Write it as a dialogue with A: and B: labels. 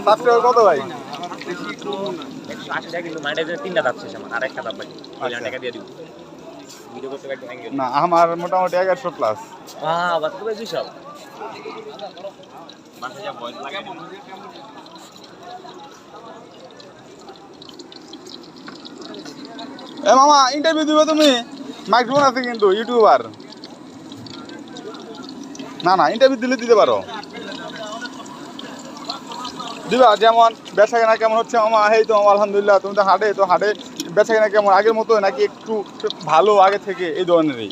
A: Subscriber কত ভাই?
B: 180 টাকা কিন্তু মাইন্ডের জন্য 3টা দাঁত শেষ আমার, আর একটা দাঁত বাকি। 1 টাকা দিয়ে দিব। ভিডিও করতে একদম অ্যাঙ্গেল
A: না আমার মোটামুটি 1100 প্লাস।
B: বাস তো বেশি সব বাসে যা ভয়েস লাগে।
A: এ মামা ইন্টারভিউ দিবে তুমি? মাইক্রোফোন আছে কিন্তু, ইউটিউবার। না না ইন্টারভিউ দিলে দিতে পারো, দিবা। যেমন বেচা কেনা কেমন হচ্ছে মামা? এই তো মামা আলহামদুলিল্লাহ। তুমি তো হাটে, তো হাটে বেচা কেনা কেমন আগের মতো নাকি একটু ভালো আগে থেকে এই ধরনেরই?